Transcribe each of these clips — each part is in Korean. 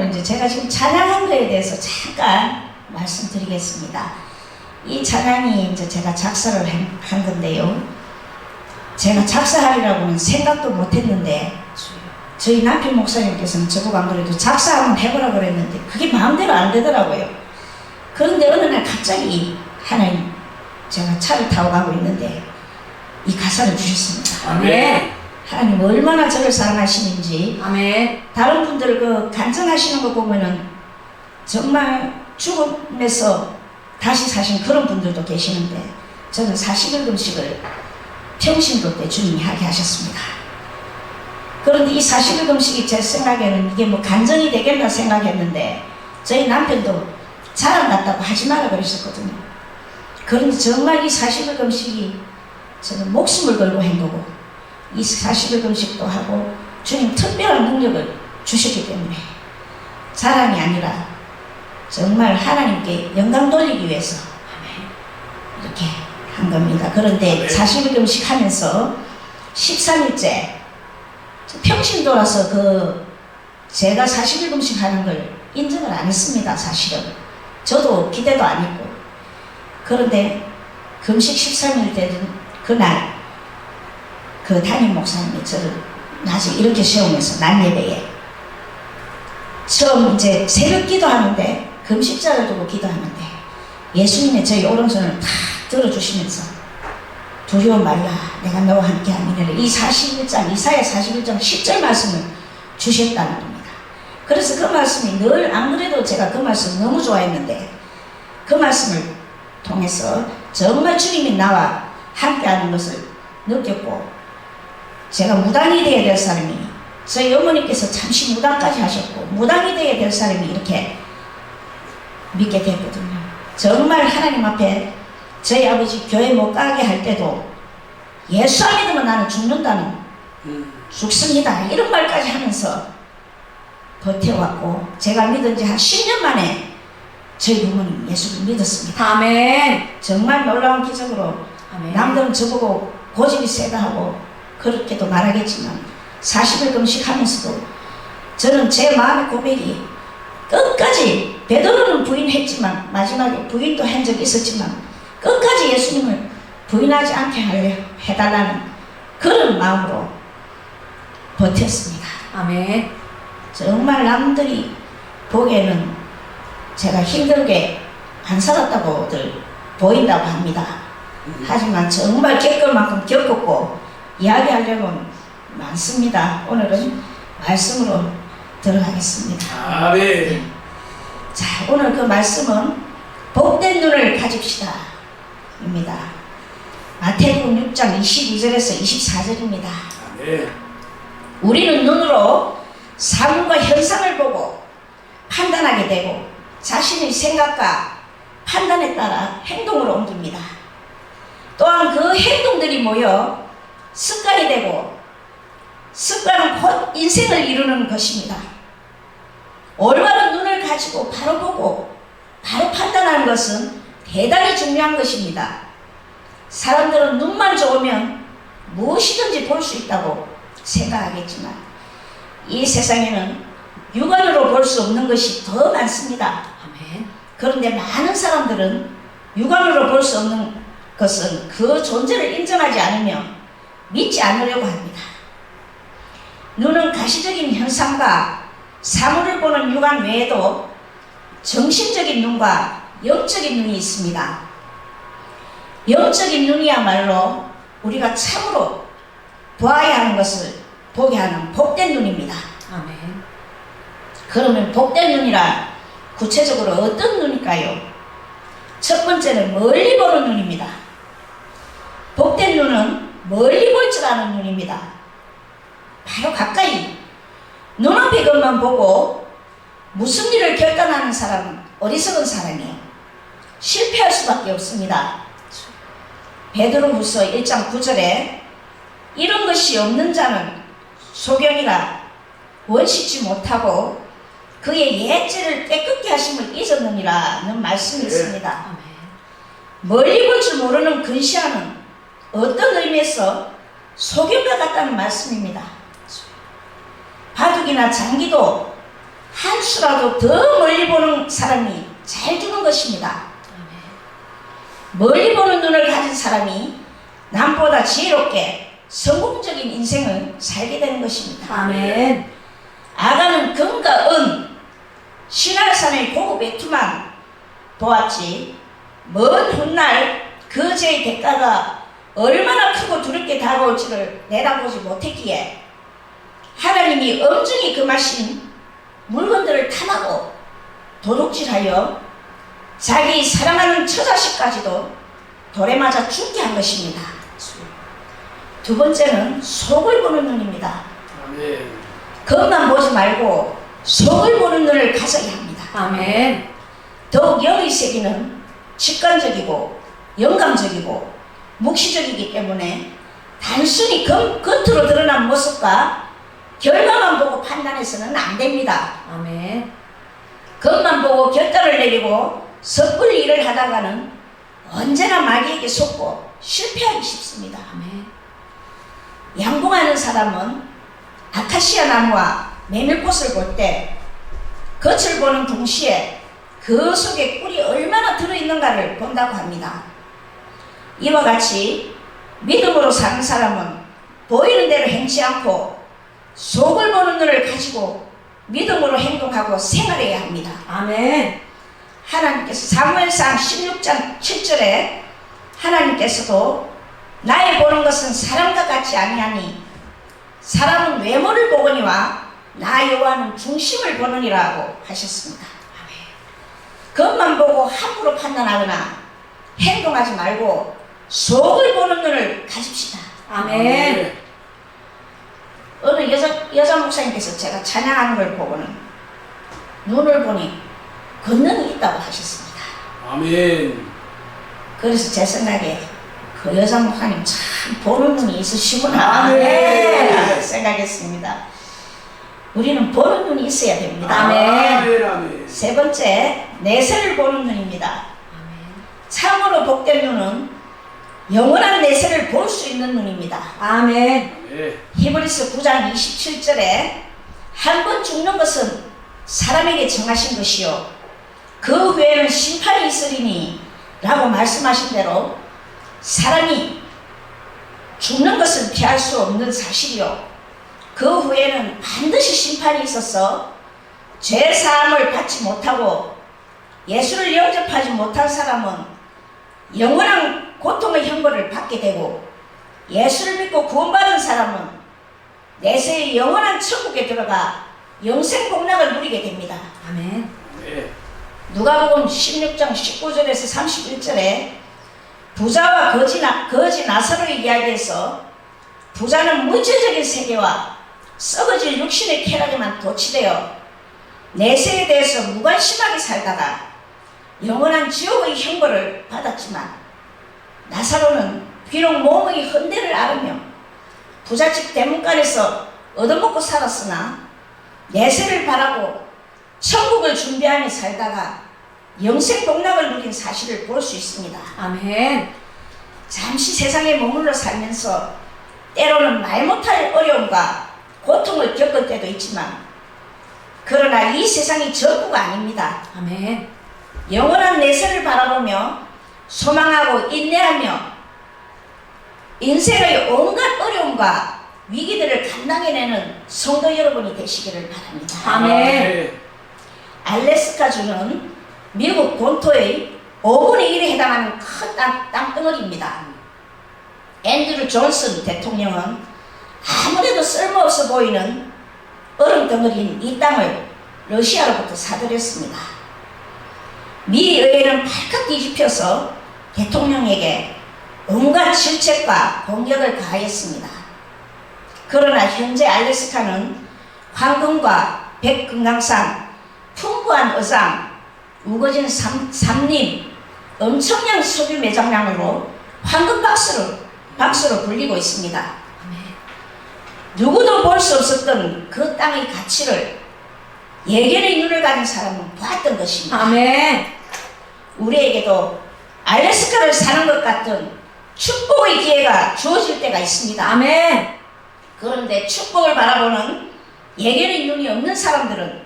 그러면 이제 제가 지금 찬양한 거에 대해서 잠깐 말씀드리겠습니다. 이 찬양이 이제 제가 작사를 한 건데요. 제가 작사하리라고는 생각도 못 했는데, 저희 남편 목사님께서는 저보고 안 그래도 작사 한번 해보라 그랬는데, 그게 마음대로 안 되더라고요. 그런데 어느 날 갑자기 하나님, 제가 차를 타고 가고 있는데, 이 가사를 주셨습니다. 아멘. 하나님 얼마나 저를 사랑하시는지. 아멘. 다른 분들 그 간증하시는 거 보면은 정말 죽음에서 다시 사신 그런 분들도 계시는데, 저는 40일금씩을 평신도 때 주님이 하게 하셨습니다. 그런데 이 40일금씩이 제 생각에는 이게 뭐 간증이 되겠나 생각했는데, 저희 남편도 자랑 같다고 하지 마라 그러셨거든요. 그런데 정말 이 40일금씩이 저는 목숨을 걸고 한 거고, 이 40일금씩도 하고 주님 특별한 능력을 주셨기 때문에 자랑이 아니라 정말 하나님께 영광 돌리기 위해서 이렇게 한 겁니다. 그런데 40일금씩 하면서 13일째 평신도라서 제가 40일금씩 하는 걸 인정을 안 했습니다. 사실은 저도 기대도 안 했고. 그런데 금식 13일 때는 그날 그 담임 목사님이 저를 낮에 이렇게 세우면서 낮 예배에 처음 이제 새벽 기도하는데, 금식자를 두고 기도하는데 예수님의 저희 오른손을 탁 들어주시면서 두려워 말라 내가 너와 함께 함이니라, 이 41장 이사야 41장 10절 말씀을 주셨다는 겁니다. 그래서 그 말씀이 늘, 안 그래도 제가 그 말씀 너무 좋아했는데, 그 말씀을 통해서 정말 주님이 나와 함께하는 것을 느꼈고, 제가 무당이 되어야 될 사람이, 저희 어머니께서 잠시 무당까지 하셨고 무당이 되어야 될 사람이 이렇게 믿게 됐거든요. 정말 하나님 앞에 저희 아버지 교회 못 가게 할 때도 예수 안 믿으면 나는 죽는다는, 죽습니다 이런 말까지 하면서 버텨왔고, 제가 믿은 지 한 10년 만에 저희 부모님 예수를 믿었습니다. 아멘. 정말 놀라운 기적으로. 아멘. 남들은 저보고 고집이 세다 하고 그렇게도 말하겠지만 40일금씩 하면서도 저는 제 마음의 고백이 끝까지, 베드로는 부인했지만 마지막에 부인도 한 적이 있었지만 끝까지 예수님을 부인하지 않게 해달라는 그런 마음으로 버텼습니다. 아멘. 정말 남들이 보기에는 제가 힘들게 안 살았다고들 보인다고 합니다. 하지만 정말 겪을 만큼 겪었고 이야기하려면 많습니다. 오늘은 말씀으로 들어가겠습니다. 아멘. 자, 오늘 그 말씀은 복된 눈을 가집시다 입니다. 마태복음 6장 22절에서 24절입니다. 아멘. 우리는 눈으로 사물과 현상을 보고 판단하게 되고 자신의 생각과 판단에 따라 행동으로 옮깁니다. 또한 그 행동들이 모여 습관이 되고, 습관은 곧 인생을 이루는 것입니다. 올바른 눈을 가지고 바로 보고 바로 판단하는 것은 대단히 중요한 것입니다. 사람들은 눈만 좋으면 무엇이든지 볼 수 있다고 생각하겠지만 이 세상에는 육안으로 볼 수 없는 것이 더 많습니다. 아멘. 그런데 많은 사람들은 육안으로 볼 수 없는 것은 그 존재를 인정하지 않으며 믿지 않으려고 합니다. 눈은 가시적인 현상과 사물을 보는 육안 외에도 정신적인 눈과 영적인 눈이 있습니다. 영적인 눈이야말로 우리가 참으로 보아야 하는 것을 보게 하는 복된 눈입니다. 아멘. 그러면 복된 눈이란 구체적으로 어떤 눈일까요? 첫 번째는 멀리 보는 눈입니다. 복된 눈은 멀리 볼 줄 아는 눈입니다. 바로 가까이 눈앞의 것만 보고 무슨 일을 결단하는 사람은 어리석은 사람이에요. 실패할 수밖에 없습니다. 베드로후서 1장 9절에 이런 것이 없는 자는 소경이라 원시치 못하고 그의 옛죄를 깨끗게 하심을 잊었느니라는 말씀이 있습니다. 아멘. 멀리 볼 줄 모르는 근시아는 어떤 의미에서 소경과 같다는 말씀입니다. 바둑이나 장기도 한 수 실수라도 더 멀리 보는 사람이 잘 주는 것입니다. 멀리 보는 눈을 가진 사람이 남보다 지혜롭게 성공적인 인생을 살게 되는 것입니다. 아멘. 아가는 금과 은, 시날산의 고급 외투만 보았지 먼 훗날 그 죄의 대가가 얼마나 크고 두렵게 다가올지를 내다보지 못했기에 하나님이 엄중히 금하신 물건들을 탐하고 도둑질하여 자기 사랑하는 처자식까지도 돌에 맞아 죽게 한 것입니다. 두 번째는 속을 보는 눈입니다. 아멘. 겉만 보지 말고 속을 보는 눈을 가져야 합니다. 아멘. 더욱 영의 세계는 직관적이고 영감적이고 묵시적이기 때문에 단순히 겉으로 드러난 모습과 결과만 보고 판단해서는 안 됩니다. 아멘. 겉만 보고 결단을 내리고 섣불리 일을 하다가는 언제나 마귀에게 속고 실패하기 쉽습니다. 아멘. 양봉하는 사람은 아카시아 나무와 메밀꽃을 볼 때 겉을 보는 동시에 그 속에 꿀이 얼마나 들어있는가를 본다고 합니다. 이와 같이 믿음으로 사는 사람은 보이는 대로 행치 않고 속을 보는 눈을 가지고 믿음으로 행동하고 생활해야 합니다. 아멘. 하나님께서 사무엘상 16장 7절에 하나님께서도 나의 보는 것은 사람과 같지 아니하니 사람은 외모를 보거니와 나 여호와는 중심을 보느니라고 하셨습니다. 겉만 보고 함부로 판단하거나 행동하지 말고 속을 보는 눈을 가집시다. 아멘. 어느 여자 목사님께서 제가 찬양하는 걸 보고는 눈을 보니 권능이 있다고 하셨습니다. 아멘. 그래서 제 생각에 그 여자 목사님 참 보는 눈이 있으시구나 아멘. 생각했습니다. 우리는 보는 눈이 있어야 됩니다. 아멘. 아멘. 세 번째, 내세를 보는 눈입니다. 아멘. 참으로 복된 눈은 영원한 내세를 볼 수 있는 눈입니다. 아멘. 아멘. 히브리서 9장 27절에 한 번 죽는 것은 사람에게 정하신 것이요 그 후에는 심판이 있으리니 라고 말씀하신 대로 사람이 죽는 것은 피할 수 없는 사실이요 그 후에는 반드시 심판이 있어서 죄 사함을 받지 못하고 예수를 영접하지 못한 사람은 영원한 고통의 형벌을 받게 되고 예수를 믿고 구원받은 사람은 내세의 영원한 천국에 들어가 영생 복락을 누리게 됩니다. 아멘. 아멘. 누가복음 16장 19절에서 31절에 부자와 거지 나사로의 이야기에서 부자는 물질적인 세계와 썩어질 육신의 쾌락에만 도취되어 내세에 대해서 무관심하게 살다가 영원한 지옥의 형벌을 받았지만 나사로는 비록 몸의 헌대를 앓으며 부잣집 대문간에서 얻어먹고 살았으나 내세를 바라고 천국을 준비하며 살다가 영생 복락을 누린 사실을 볼 수 있습니다. 아멘. 잠시 세상에 머물러 살면서 때로는 말 못할 어려움과 고통을 겪을 때도 있지만 그러나 이 세상이 전부가 아닙니다. 아멘. 영원한 내세를 바라보며 소망하고 인내하며 인생의 온갖 어려움과 위기들을 감당해내는 성도 여러분이 되시기를 바랍니다. 아멘. 알래스카주는 미국 본토의 5분의 1에 해당하는 큰 땅덩어리입니다. 앤드류 존슨 대통령은 아무래도 쓸모없어 보이는 얼음덩어리인 이 땅을 러시아로부터 사들였습니다. 미 의회는 발칵 뒤집혀서 대통령에게 온갖 질책과 공격을 가하였습니다. 그러나 현재 알래스카는 황금과 백금강산, 풍부한 어장, 우거진 삼림, 엄청난 석유 매장량으로 황금 박수로 불리고 있습니다. 누구도 볼 수 없었던 그 땅의 가치를 예견의 눈을 가진 사람은 보았던 것입니다. 아멘. 우리에게도 알래스카를 사는 것 같은 축복의 기회가 주어질 때가 있습니다. 아멘. 그런데 축복을 바라보는 예견의 눈이 없는 사람들은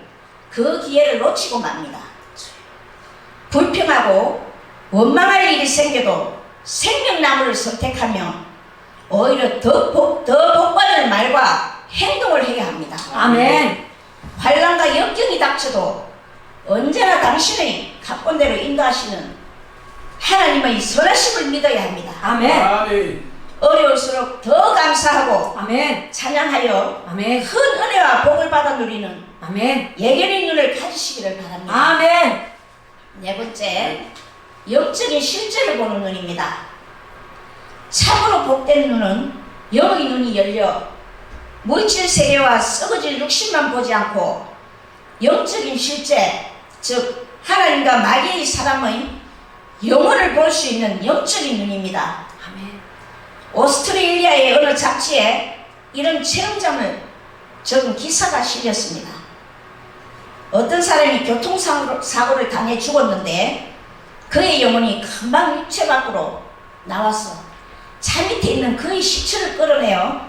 그 기회를 놓치고 맙니다. 불평하고 원망할 일이 생겨도 생명나무를 선택하며 오히려 더 복받을 말과 행동을 해야 합니다. 아멘. 환난과 역경이 닥쳐도 언제나 당신의 각본대로 인도하시는 하나님의 선하심을 믿어야 합니다. 아멘. 아멘. 어려울수록 더 감사하고 아멘. 찬양하여 아멘. 큰 은혜와 복을 받아 누리는 아멘. 예견의 눈을 가지시기를 바랍니다. 아멘. 네 번째, 영적인 실제를 보는 눈입니다. 참으로 복된 눈은 영의 눈이 열려 물질 세계와 썩어질 육신만 보지 않고 영적인 실제, 즉 하나님과 마귀의 사람의 영혼을 볼 수 있는 영적인 눈입니다. 아멘. 오스트레일리아의 어느 잡지에 이런 체험장을 적은 기사가 실렸습니다. 어떤 사람이 교통사고를 당해 죽었는데 그의 영혼이 금방 육체 밖으로 나와서 차 밑에 있는 그의 시체를 끌어내어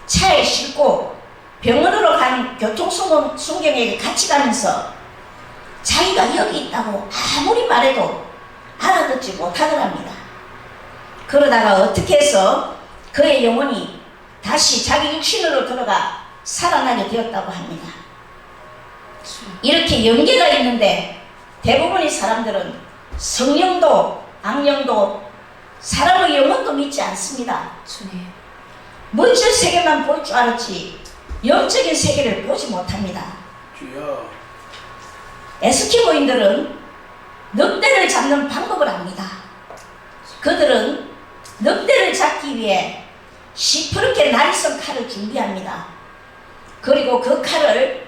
차에 싣고 병원으로 가는 교통순경에게 같이 가면서 자기가 여기 있다고 아무리 말해도 알아듣지 못하더랍니다. 그러다가 어떻게 해서 그의 영혼이 다시 자기 육신으로 들어가 살아나게 되었다고 합니다. 이렇게 연계가 있는데 대부분의 사람들은 성령도 악령도 사람의 영혼도 믿지 않습니다. 주님. 물질 세계만 볼 줄 알았지 영적인 세계를 보지 못합니다. 주여. 에스키모인들은 늑대를 잡는 방법을 압니다. 그들은 늑대를 잡기 위해 시퍼렇게 날이 선 칼을 준비합니다. 그리고 그 칼을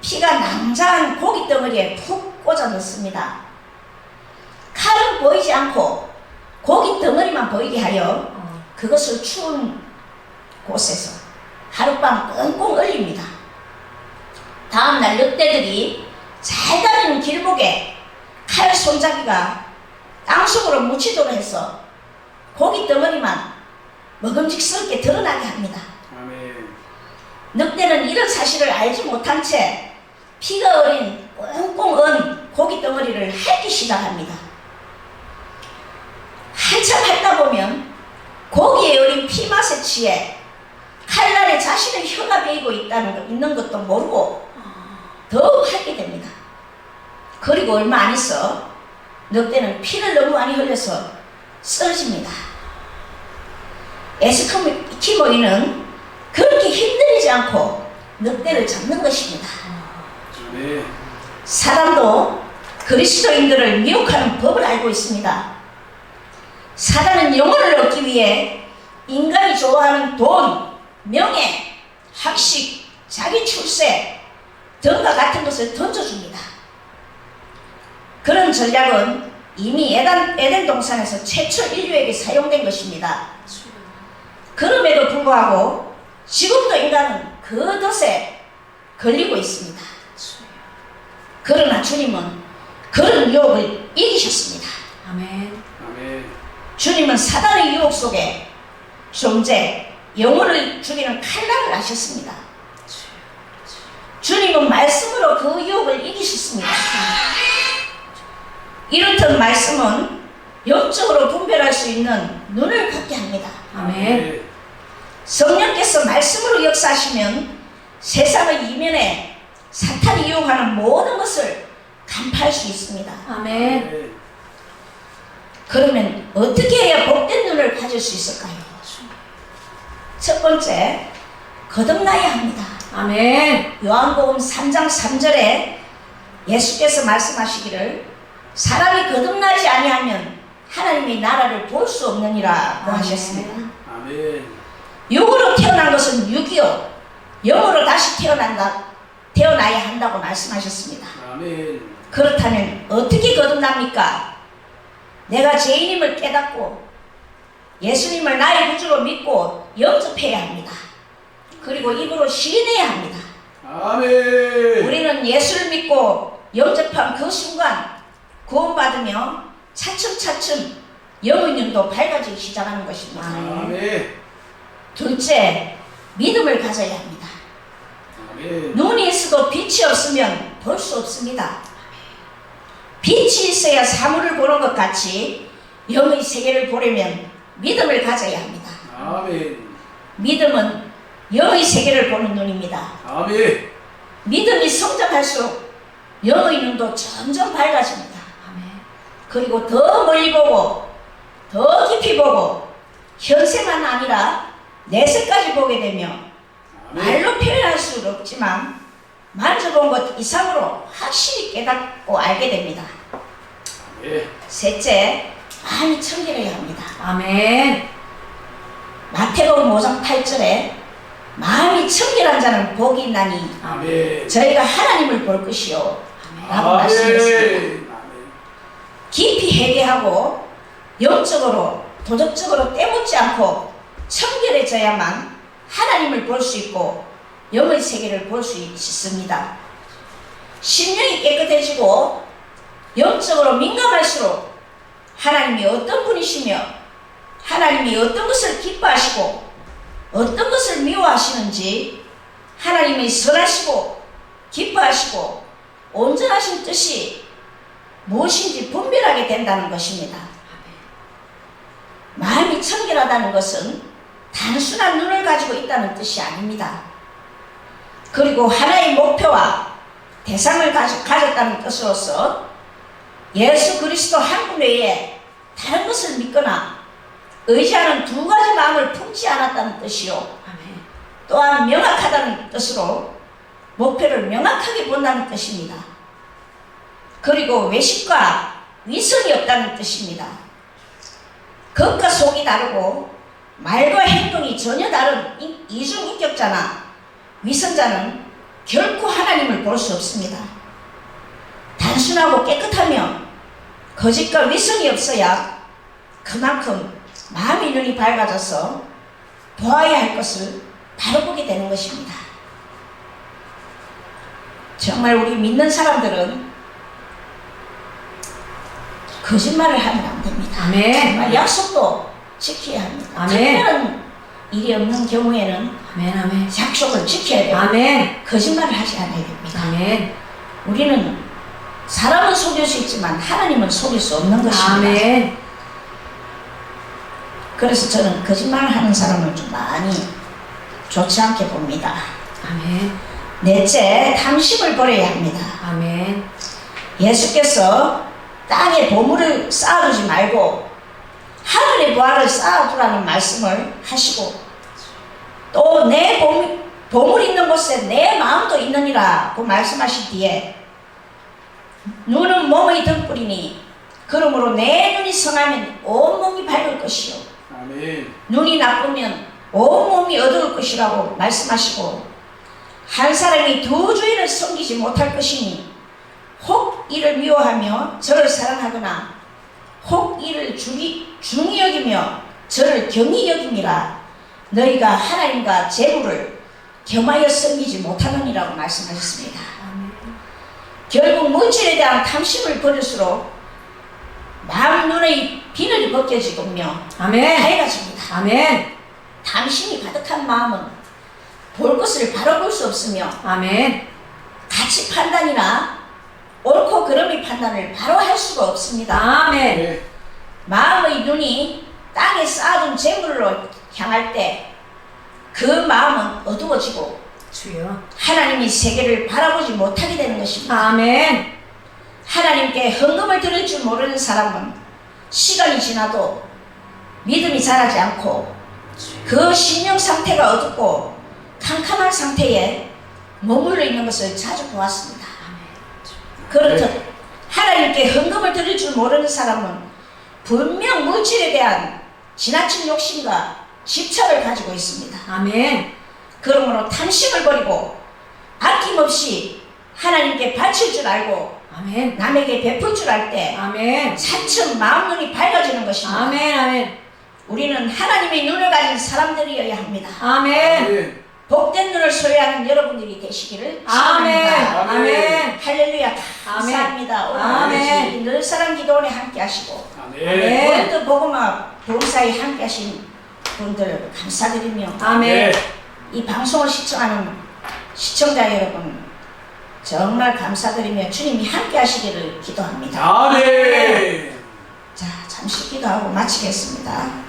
피가 낭자한 고기 덩어리에 푹 꽂아 넣습니다. 칼은 보이지 않고 고기 덩어리만 보이게 하여 그것을 추운 곳에서 하룻밤 꽁꽁 얼립니다. 다음날 늑대들이 잘 다니는 길목에 칼 손잡이가 땅속으로 묻히도록 해서 고기 덩어리만 먹음직스럽게 드러나게 합니다. 아멘. 늑대는 이런 사실을 알지 못한 채 피가 어린 꽁꽁 언 고기 덩어리를 핥기 시작합니다. 한참 핥다 보면 고기에 어린 피 맛에 취해 칼날에 자신의 혀가 베이고 있는 것도 모르고 더욱 핥게 됩니다. 그리고 얼마 안 있어 늑대는 피를 너무 많이 흘려서 쓰러집니다. 에스키모인은 그렇게 힘들이지 않고 늑대를 잡는 것입니다. 아멘. 사단도 그리스도인들을 미혹하는 법을 알고 있습니다. 사단은 영혼을 얻기 위해 인간이 좋아하는 돈, 명예, 학식, 자기 출세 등과 같은 것을 던져줍니다. 그런 전략은 이미 에덴 동산에서 최초 인류에게 사용된 것입니다. 그럼에도 불구하고 지금도 인간은 그 덫에 걸리고 있습니다. 그러나 주님은 그런 유혹을 이기셨습니다. 아멘. 아멘. 주님은 사단의 유혹 속에 존재, 영혼을 죽이는 칼날을 하셨습니다. 주님은 말씀으로 그 유혹을 이기셨습니다. 이렇듯 말씀은 영적으로 분별할 수 있는 눈을 갖게 합니다. 아멘. 성령께서 말씀으로 역사하시면 세상의 이면에 사탄이 유혹하는 모든 것을 간파할 수 있습니다. 아멘. 그러면 어떻게 해야 복된 눈을 가질 수 있을까요? 첫 번째, 거듭나야 합니다. 아멘. 요한복음 3장 3절에 예수께서 말씀하시기를 사람이 거듭나지 아니하면 하나님의 나라를 볼 수 없느니라고 하셨습니다. 아멘. 육으로 태어난 것은 육이요 영으로 다시 태어나야 한다고 말씀하셨습니다. 아멘. 그렇다면 어떻게 거듭납니까? 내가 죄인임을 깨닫고 예수님을 나의 구주로 믿고 영접해야 합니다. 그리고 입으로 시인해야 합니다. 아멘. 우리는 예수를 믿고 영접한 그 순간 구원받으며 차츰차츰 영의 눈도 밝아지기 시작하는 것입니다. 아멘. 둘째, 믿음을 가져야 합니다. 아멘. 눈이 있어도 빛이 없으면 볼 수 없습니다. 빛이 있어야 사물을 보는 것 같이 영의 세계를 보려면 믿음을 가져야 합니다. 아멘. 믿음은 영의 세계를 보는 눈입니다. 아멘. 믿음이 성장할수록 영의 눈도 점점 밝아집니다. 아멘. 그리고 더 멀리 보고 더 깊이 보고 현세만 아니라 내세까지 보게 되며 아멘. 말로 표현할 수 없지만 만져본 것 이상으로 확실히 깨닫고 알게 됩니다. 아멘. 셋째, 마음이 청결해야 합니다. 아멘. 마태복음 5장 8절에 마음이 청결한 자는 복이 있나니 아멘. 저희가 하나님을 볼 것이요 라고 아멘. 말씀했습니다. 아멘. 깊이 회개하고 영적으로 도덕적으로 때묻지 않고 청결해져야만 하나님을 볼 수 있고 영의 세계를 볼 수 있습니다. 심령이 깨끗해지고 영적으로 민감할수록 하나님이 어떤 분이시며 하나님이 어떤 것을 기뻐하시고 어떤 것을 미워하시는지 하나님이 선하시고 기뻐하시고 온전하신 뜻이 무엇인지 분별하게 된다는 것입니다. 마음이 청결하다는 것은 단순한 눈을 가지고 있다는 뜻이 아닙니다. 그리고 하나의 목표와 대상을 가졌다는 뜻으로서 예수 그리스도 한 분 외에 다른 것을 믿거나 의지하는 두 가지 마음을 품지 않았다는 뜻이요. 아멘. 또한 명확하다는 뜻으로 목표를 명확하게 본다는 뜻입니다. 그리고 외식과 위선이 없다는 뜻입니다. 겉과 속이 다르고 말과 행동이 전혀 다른 이중인격자나 위선자는 결코 하나님을 볼 수 없습니다. 단순하고 깨끗하며 거짓과 위선이 없어야 그만큼 마음의 눈이 밝아져서 보아야 할 것을 바로 보게 되는 것입니다. 정말 우리 믿는 사람들은 거짓말을 하면 안 됩니다. 아멘. 정말 약속도 지켜야 합니다. 아멘. 특별한 일이 없는 경우에는 아멘. 아멘. 약속을 지켜야 돼요. 아멘. 거짓말을 하지 않아야 됩니다. 아멘. 우리는 사람은 속일 수 있지만 하나님은 속일 수 없는 것입니다. 아멘. 그래서 저는 거짓말을 하는 사람을 좀 많이 좋지 않게 봅니다. 아멘. 넷째, 탐심을 버려야 합니다. 아멘. 예수께서 땅에 보물을 쌓아두지 말고 하늘의 보화를 쌓아두라는 말씀을 하시고 또 내 보물 있는 곳에 내 마음도 있느니라 고 말씀하신 뒤에 눈은 몸의 등불이니 그러므로 내 눈이 성하면 온몸이 밝을 것이요 아멘. 눈이 나쁘면 온몸이 어두울 것이라고 말씀하시고 한 사람이 두 주인을 섬기지 못할 것이니 혹 이를 미워하며 저를 사랑하거나 혹 이를 중히 여기며 저를 경히 여김이라 너희가 하나님과 재물을 겸하여 섬기지 못하느니라고 말씀하셨습니다. 결국 물질에 대한 탐심을 버릴수록 마음 눈의 비늘이 벗겨지고며 아멘. 밝아집니다. 아멘. 탐심이 가득한 마음은 볼 것을 바로 볼 수 없으며 아멘. 가치 판단이나 옳고 그름의 판단을 바로 할 수가 없습니다. 아멘. 네. 마음의 눈이 땅에 쌓아둔 재물로 향할 때 그 마음은 어두워지고 주여. 하나님이 세계를 바라보지 못하게 되는 것입니다. 아멘. 하나님께 헌금을 드릴 줄 모르는 사람은 시간이 지나도 믿음이 자라지 않고 그 심령 상태가 어둡고 캄캄한 상태에 머물러 있는 것을 자주 보았습니다. 그렇듯 하나님께 헌금을 드릴 줄 모르는 사람은 분명 물질에 대한 지나친 욕심과 집착을 가지고 있습니다. 아멘. 그러므로 탐심을 버리고 아낌없이 하나님께 바칠 줄 알고 아멘. 남에게 베풀 줄 알 때 아멘. 차츰 마음 눈이 밝아지는 것입니다. 아멘. 아멘. 우리는 하나님의 눈을 가진 사람들이어야 합니다. 아멘. 아멘. 복된 눈을 소유하는 여러분들이 되시기를 아멘. 축원합니다. 아멘. 할렐루야. 감사합니다. 오늘 아멘. 늘 사랑 기도원에 함께 하시고 아멘. 월드 복음화 봉사에 함께 하신 분들 감사드리며 아멘. 이 방송을 시청하는 시청자 여러분 정말 감사드리며 주님이 함께 하시기를 기도합니다. 아멘. 자, 잠시 기도하고 마치겠습니다.